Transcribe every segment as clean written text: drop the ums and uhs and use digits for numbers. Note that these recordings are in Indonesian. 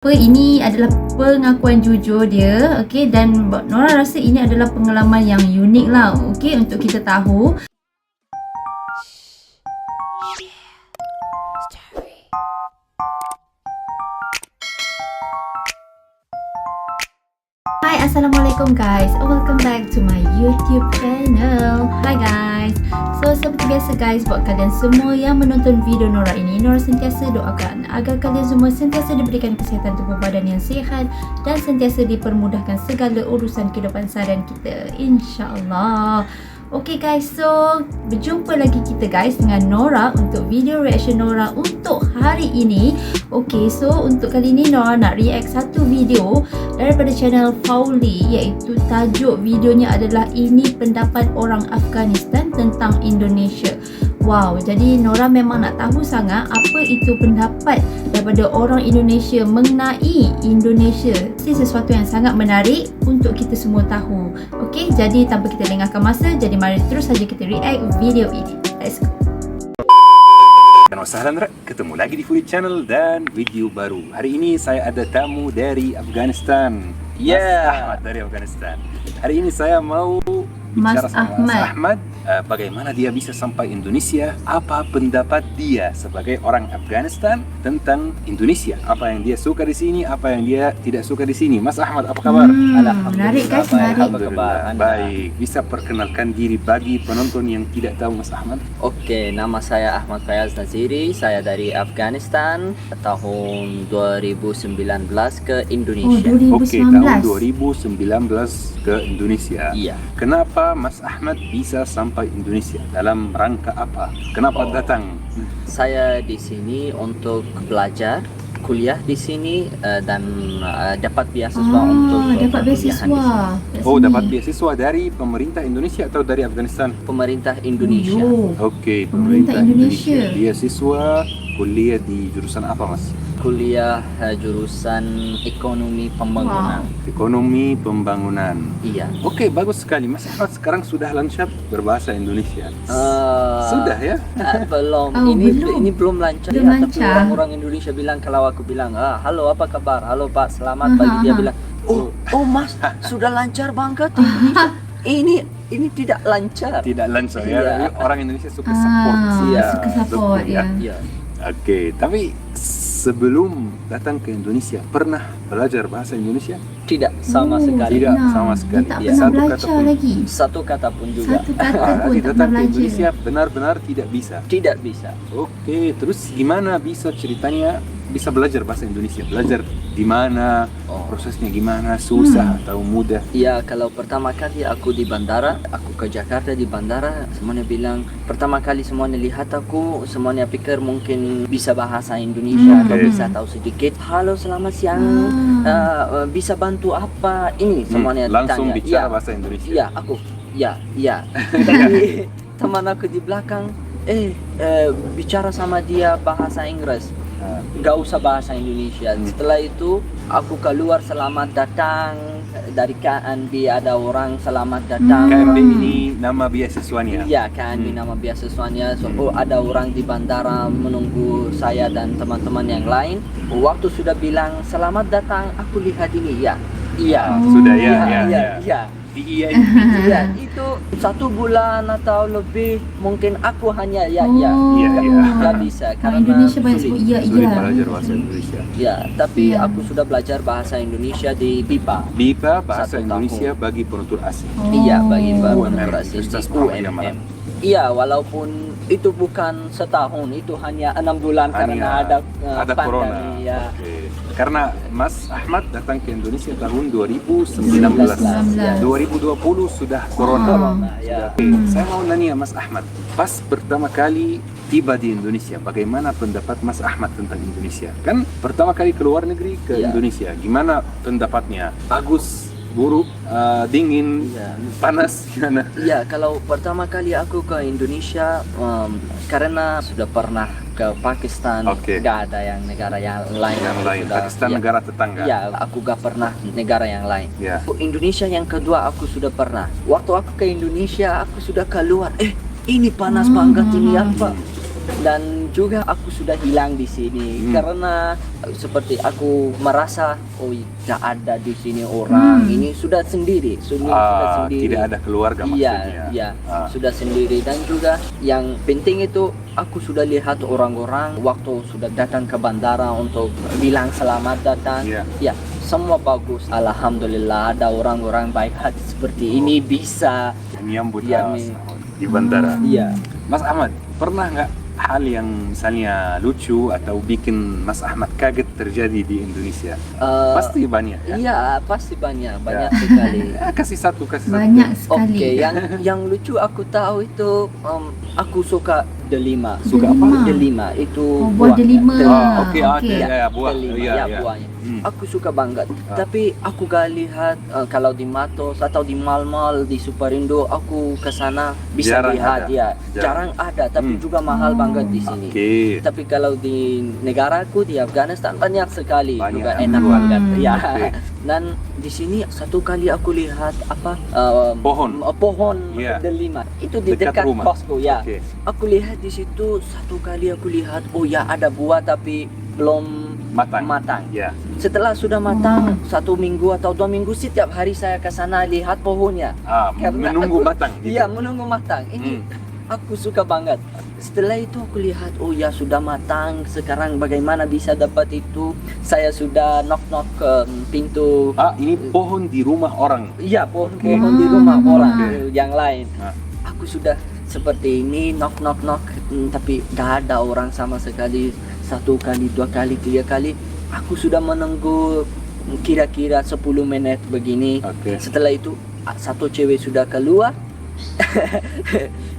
Ini adalah pengakuan jujur dia, okey, dan Nora rasa ini adalah pengalaman yang unik lah, okey, untuk kita tahu. Hai, Assalamualaikum guys, welcome back to my YouTube channel. Hi guys, so seperti biasa guys, buat kalian semua yang menonton video Nora ini, Nora sentiasa doakan agar kalian semua sentiasa diberikan kesihatan tubuh badan yang sihat dan sentiasa dipermudahkan segala urusan kehidupan seharian kita, insyaAllah. Okay guys, so berjumpa lagi kita guys dengan Nora untuk video reaction Nora untuk hari ini. Okay, so untuk kali ini Nora nak react satu video daripada channel Fauli, iaitu tajuk videonya adalah "Ini Pendapat Orang Afghanistan Tentang Indonesia". Wow, jadi Nora memang nak tahu sangat apa itu pendapat daripada orang Indonesia mengenai Indonesia. Ini sesuatu yang sangat menarik untuk kita semua tahu. Okey, jadi tanpa kita lengahkan masa, jadi mari terus saja kita react video ini. Let's go. Ahlan wasahlan, ketemu lagi di Fauli Channel dan video baru. Hari ini saya ada tamu dari Afghanistan. Mas Ahmad dari Afghanistan. Hari ini saya mau bicara sama Mas Ahmad, bagaimana dia bisa sampai Indonesia, apa pendapat dia sebagai orang Afghanistan tentang Indonesia, apa yang dia suka di sini, apa yang dia tidak suka di sini. Mas Ahmad, apa kabar? Menarik guys, menarik. Alhamdulillah, baik. Bisa perkenalkan diri bagi penonton yang tidak tahu Mas Ahmad? Oke, nama saya Ahmad Fayaz Naziri. Saya dari Afghanistan tahun 2019 ke Indonesia. Oke, tahun 2019 ke Indonesia. Iya. Kenapa Mas Ahmad bisa sampai Indonesia? Dalam rangka apa? Kenapa datang? Saya di sini untuk belajar, kuliah di sini dan dapat beasiswa untuk dapat beasiswa. Oh, dapat beasiswa dari pemerintah Indonesia atau dari Afghanistan? Pemerintah Indonesia. Oke, Pemerintah Indonesia. Beasiswa kuliah di jurusan apa, Mas? Kuliah jurusan ekonomi pembangunan. Ekonomi pembangunan. Iya. Oke, bagus sekali. Mas Ahmad sekarang sudah lancar berbahasa Indonesia. Sudah ya? Belum. Oh, ini belum lancar. Belum Tapi lancar. orang-orang Indonesia bilang, kalau aku bilang, halo apa kabar? Halo Pak, selamat pagi. Dia bilang, oh Mas, sudah lancar banget Indonesia. Ini tidak lancar. Tidak lancar ya. Iya. Orang Indonesia suka support. Suka support ya. Iya. Oke, tapi sebelum datang ke Indonesia pernah belajar bahasa Indonesia? Tidak sama sekali. Tidak sama sekali. Tak Iya. pernah Satu kata belajar pun. lagi. Satu kata pun juga. Satu kata pun Jadi tak pernah datang ke belajar. Indonesia benar-benar tidak bisa. Tidak bisa. Oke, terus gimana bisa ceritanya bisa belajar bahasa Indonesia? Belajar di mana? Prosesnya gimana? Susah atau mudah? Ya, kalau pertama kali aku di bandara, aku ke Jakarta di bandara, semuanya bilang, pertama kali semuanya lihat aku, semuanya pikir mungkin bisa bahasa Indonesia atau bisa tahu sedikit. Halo, selamat siang. Bisa bantu apa? Ini semuanya langsung ditanya. bicara Ya, bahasa Indonesia. iya, aku. Ya. Tapi teman aku di belakang, bicara sama dia bahasa Inggris. Gak usah bahasa Indonesia. Setelah itu aku keluar, selamat datang dari KNB, ada orang selamat datang. KMB ini nama beasiswanya. Iya, KNB nama beasiswanya. So, ada orang di bandara menunggu saya dan teman-teman yang lain. Waktu sudah bilang selamat datang, aku lihat ini. Iya. Sudah Iya. Di iya Iya, itu 1 bulan atau lebih, mungkin aku hanya nggak bisa karena Indonesia banyak sulit. sebut sulit belajar bahasa Indonesia. Ya, tapi aku sudah belajar bahasa Indonesia di BIPA. BIPA bahasa 1 tahun. Indonesia bagi penutur asing. Iya, bagi UMM, penutur asing di Universitas Muhammadiyah Malang. Iya, walaupun itu bukan setahun, itu hanya 6 bulan karena ada corona. pandemi. Ya. Oke. Karena Mas Ahmad datang ke Indonesia tahun 2019. 2020 sudah corona. Ya. Oke, saya mau nanya Mas Ahmad, pas pertama kali tiba di Indonesia, bagaimana pendapat Mas Ahmad tentang Indonesia? Kan pertama kali keluar negeri ke Indonesia, gimana pendapatnya? Bagus, buruk, dingin, panas, gimana? Iya, kalau pertama kali aku ke Indonesia, karena sudah pernah ke Pakistan, gak ada yang negara yang lain. Pakistan negara tetangga. Iya, aku gak pernah negara yang lain. Ya. Indonesia yang kedua aku sudah pernah. Waktu aku ke Indonesia, aku sudah keluar. Ini panas banget, ini apa? Dan juga aku sudah hilang di sini karena seperti aku merasa oh tidak ada di sini orang, ini sudah sendiri, sudah sendiri. Tidak ada keluarga maksudnya. Iya, sudah sendiri. Dan juga yang penting itu aku sudah lihat orang-orang waktu sudah datang ke bandara untuk bilang selamat datang. Ya, semua bagus. Alhamdulillah ada orang-orang baik hati seperti ini bisa menyambut ya, Mas Ahmad di bandara. Iya. Mas Ahmad, pernah nggak hal yang misalnya lucu atau bikin Mas Ahmad kaget terjadi di Indonesia? Pasti banyak ya? Iya, pasti banyak sekali. Kasih satu. Banyak sekali. Oke, yang lucu aku tahu itu aku suka delima. Suka apa? Delima itu buah delima. Oke, ya, buah. Delima, Iya. buahnya. Aku suka banget. Tapi aku gak lihat kalau di Matos atau di mal-mal di Superindo aku ke sana bisa Jarang lihat ada. ya. Jarang ada, tapi juga mahal banget di sini. Tapi kalau di negaraku di Afghanistan banyak sekali, juga enak banget. Ya. Dan di sini satu kali aku lihat pohon delima itu di dekat kosku ya. Aku lihat di situ satu kali aku lihat oh ya ada buah tapi belum matang. Ya. Setelah sudah matang 1 minggu atau 2 minggu setiap hari saya ke sana lihat pohonnya. Menunggu matang. Iya, menunggu matang. Ini aku suka banget. Setelah itu aku lihat oh ya sudah matang. Sekarang bagaimana bisa dapat itu? Saya sudah knock ke pintu. Ini pohon di rumah orang. Iya, pohon di rumah orang yang lain. Aku sudah seperti ini knock tapi tidak ada orang sama sekali. 1 kali, 2 kali, 3 kali aku sudah menunggu kira-kira 10 menit begini. Setelah itu satu cewek sudah keluar.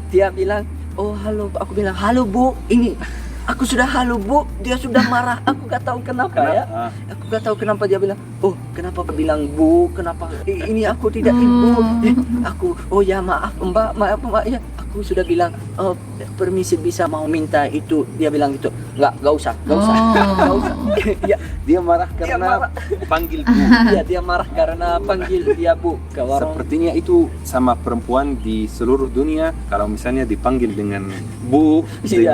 Dia bilang oh halo, aku bilang halo bu, ini aku sudah halo bu, dia sudah marah. Aku gak tahu kenapa ya. Aku gak tahu kenapa dia bilang oh kenapa bilang bu, kenapa ini aku tidak ibu. Aku oh ya maaf mbak, maaf ya. Aku sudah bilang permisi bisa mau minta itu. Dia bilang gitu nggak usah. Ya, dia marah karena panggil bu. Iya, dia marah karena panggil dia bu ke warung. Sepertinya itu sama perempuan di seluruh dunia kalau misalnya dipanggil dengan bu, pasti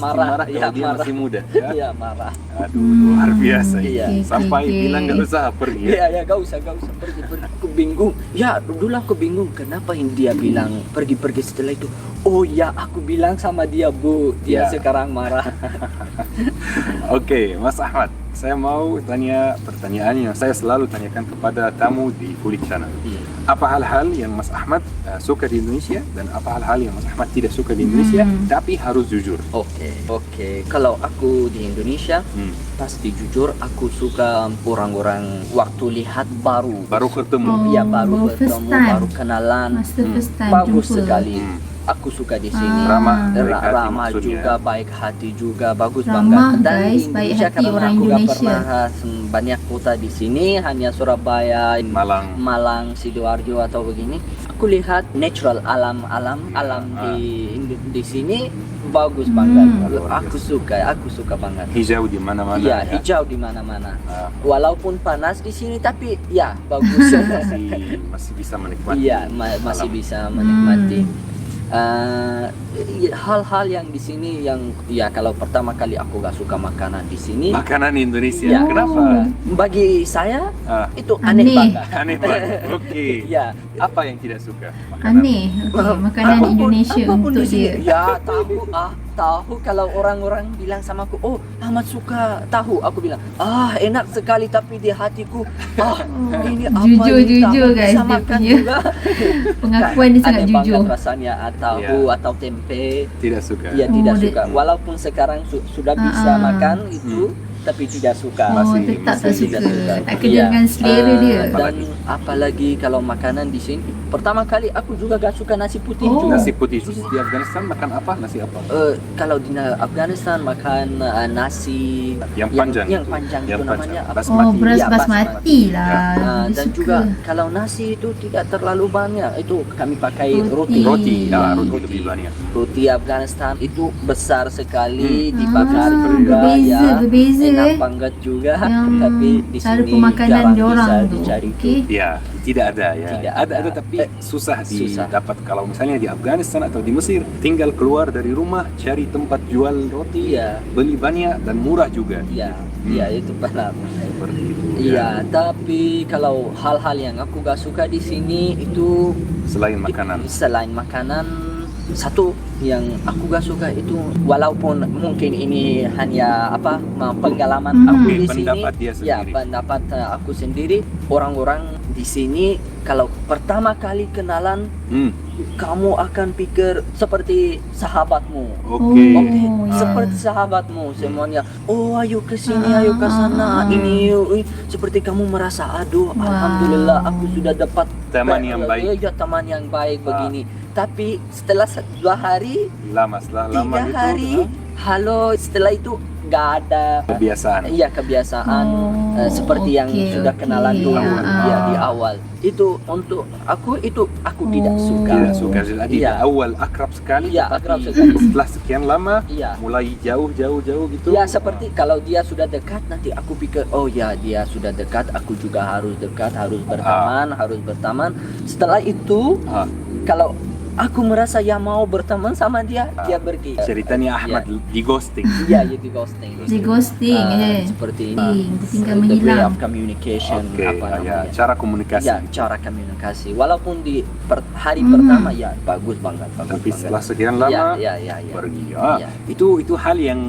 marah kalau dia masih muda. Iya, marah. Aduh, luar biasa. Sampai bilang nggak usah pergi. Iya, nggak usah pergi. Aku bingung. Ya, dulu aku bingung kenapa dia bilang pergi. Setelah itu oh ya, aku bilang sama dia bu, dia sekarang marah. Oke, Mas Ahmad, saya mau tanya pertanyaan yang saya selalu tanyakan kepada tamu di Kulit Channel. Apa hal-hal yang Mas Ahmad suka di Indonesia dan apa hal-hal yang Mas Ahmad tidak suka di Indonesia, tapi harus jujur. Oke. Kalau aku di Indonesia, pasti jujur aku suka orang-orang waktu lihat baru ketemu. Iya, baru ketemu, baru kenalan. Bagus sekali. Aku suka di sini. Ramah juga, baik hati juga, bagus ramah, banget. Dan guys, di baik Indonesia hati karena orang aku Indonesia. gak pernah banyak kota di sini, hanya Surabaya, Malang, Sidoarjo atau begini. Aku lihat natural alam di sini bagus banget. Aku suka banget. Hijau di mana-mana. Iya, hijau di mana-mana. Walaupun panas di sini tapi ya bagus. masih bisa menikmati. Iya, masih bisa menikmati. Hal-hal yang di sini yang ya kalau pertama kali aku gak suka makanan di sini. Makanan Indonesia. Ya, kenapa? Bagi saya itu aneh banget. Aneh banget. Oke. Ya, apa yang tidak suka? Aneh. Makanan Indonesia untuk dia. Ya, tahu kalau orang-orang bilang sama aku, oh Ahmad suka tahu, aku bilang enak sekali tapi di hatiku ini apa jujur guys, dia punya pengakuan dia sangat jujur. Rasanya tahu atau tempe tidak suka. Ya tidak suka. Walaupun sekarang sudah bisa makan itu tapi tidak suka. Tetap tak suka. Tak kena dengan selera dia. Dan apalagi kalau makanan di sini, pertama kali aku juga gak suka nasi putih juga. Nasi putih di Afghanistan makan apa? Nasi apa? Kalau di Afghanistan makan nasi yang panjang itu namanya apa? Beras basmati lah. Dan juga kalau nasi itu tidak terlalu banyak, itu kami pakai roti lebih banyak. Roti Afghanistan itu besar sekali, dibakar juga berbeza enak banget juga, yang tapi di cara sini pemakanan jarang diorang bisa tu. dicari. Okey. Ya, tidak ada ya. Tidak ada ada. tapi susah susah. didapat. Kalau misalnya di Afghanistan atau di Mesir, tinggal keluar dari rumah, cari tempat jual roti, Iya. beli banyak dan murah juga. Iya, iya itu benar. Seperti itu. Iya, tapi kalau hal-hal yang aku gak suka di sini itu Selain makanan. selain makanan, satu yang aku gak suka itu, walaupun mungkin ini hanya pengalaman aku di sini, pendapat dia ya sendiri. pendapat aku sendiri, orang-orang di sini kalau pertama kali kenalan kamu akan pikir seperti sahabatmu. Oke. Oke, Oh, ya. seperti sahabatmu semuanya. Oh, ayo ke sini, ayo ke sana. Ini seperti kamu merasa, aduh, Wow. alhamdulillah aku sudah dapat Teman yang baik. Ya, teman yang baik begini. Tapi setelah 2 hari, Setelah lama 3 gitu. hari, halo, setelah itu gak ada Kebiasaan. iya kebiasaan Oh, seperti yang oke, sudah kenalan oke. dulu ya di Ah. awal. Itu untuk aku tidak Oh. suka. Tidak suka. Jadi Iya. awal akrab sekali. Iya, tapi akrab sekali. Setelah sekian lama, Iya. mulai jauh gitu. Ya seperti kalau dia sudah dekat, nanti aku pikir oh ya dia sudah dekat, aku juga harus dekat, harus berteman. Setelah itu Ah. kalau aku merasa yang mau berteman sama dia, dia pergi. Ceritanya Ahmad di ghosting. Iya, ya di ghosting. Di ghosting, Seperti ini. Dia tinggal The way menghilang. of communication, Oke, ya, cara komunikasi. Ya, cara komunikasi. Walaupun di hari pertama ya bagus banget. Tapi setelah sekian lama ya. pergi. Iya. Itu hal yang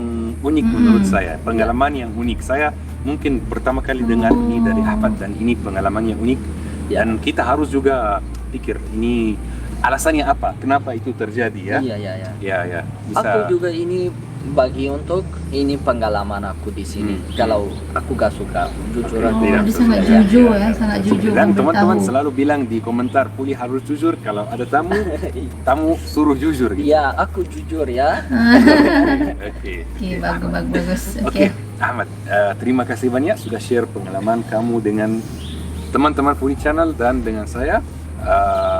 unik menurut saya. Pengalaman yang unik. Saya mungkin pertama kali dengar ini dari Ahmad dan ini pengalaman yang unik. Ya. Dan kita harus juga pikir ini alasannya apa? Kenapa itu terjadi ya? Iya. Ya. Bisa. Aku juga ini bagi untuk ini pengalaman aku di sini. Kalau aku gak suka, jujur Oke, aku. tidak. Dia sangat Ya. jujur ya, sangat jujur. Dan teman-teman memberitahu. selalu bilang di komentar, Puli harus jujur. Kalau ada tamu suruh jujur. Gitu. Iya, aku jujur ya. Oke. Okey, bagus. Oke, Okey. Ahmad, terima kasih banyak sudah share pengalaman kamu dengan teman-teman Puli Channel dan dengan saya.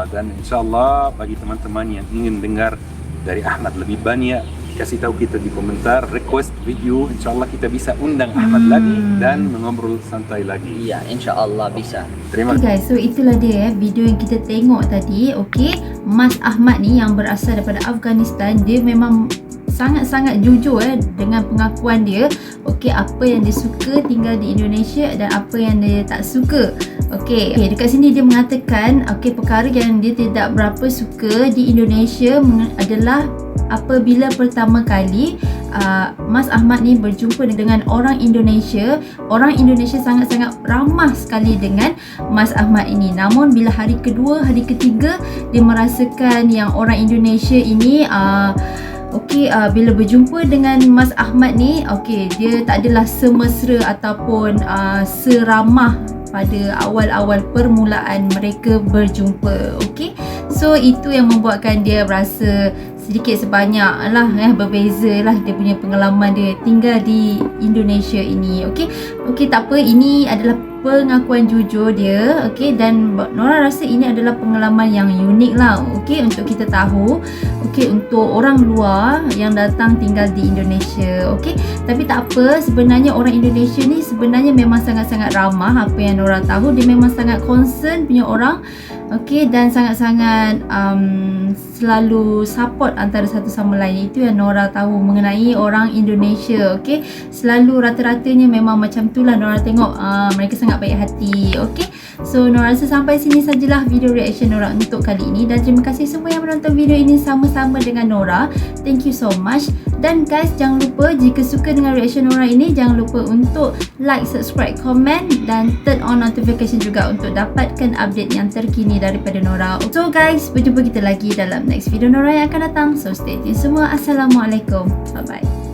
Dan insya Allah bagi teman-teman yang ingin dengar dari Ahmad lebih banyak, kasih tahu kita di komentar, request video. Insya Allah kita bisa undang Ahmad lagi dan mengobrol santai lagi. Iya, insya Allah bisa. Terima Okay guys, so itulah dia video yang kita tengok tadi. Okay, Mas Ahmad ni yang berasal daripada Afghanistan, dia memang sangat-sangat jujur dengan pengakuan dia. Okey, apa yang dia suka tinggal di Indonesia dan apa yang dia tak suka. Okey, dekat sini dia mengatakan perkara yang dia tidak berapa suka di Indonesia adalah apabila pertama kali Mas Ahmad ni berjumpa dengan orang Indonesia. Orang Indonesia sangat-sangat ramah sekali dengan Mas Ahmad ini. Namun bila hari kedua, hari ketiga, dia merasakan yang orang Indonesia ini bila berjumpa dengan Mas Ahmad ni, dia tak adalah semesra ataupun seramah pada awal-awal permulaan mereka berjumpa. So itu yang membuatkan dia berasa sedikit sebanyak lah berbeza lah dia punya pengalaman dia tinggal di Indonesia ini. Okey, tak apa, ini adalah pengakuan jujur dia. Dan Nora rasa ini adalah pengalaman yang unik lah untuk kita tahu, untuk orang luar yang datang tinggal di Indonesia. Tapi tak apa, sebenarnya orang Indonesia ni sebenarnya memang sangat-sangat ramah. Apa yang Nora tahu, dia memang sangat concern punya orang. Dan sangat-sangat selalu support antara satu sama lain. Itu yang Nora tahu mengenai orang Indonesia. Selalu rata-ratanya memang macam tu lah Nora tengok. Mereka sangat baik hati. So Nora rasa sampai sini sajalah video reaction Nora untuk kali ini. Dan terima kasih semua yang menonton video ini sama-sama dengan Nora. Thank you so much. Dan guys, jangan lupa jika suka dengan reaction Nora ini, jangan lupa untuk like, subscribe, komen dan turn on notification juga untuk dapatkan update yang terkini daripada Nora. So guys, berjumpa kita lagi dalam next video Nora yang akan datang. So stay tune semua. Assalamualaikum. Bye bye.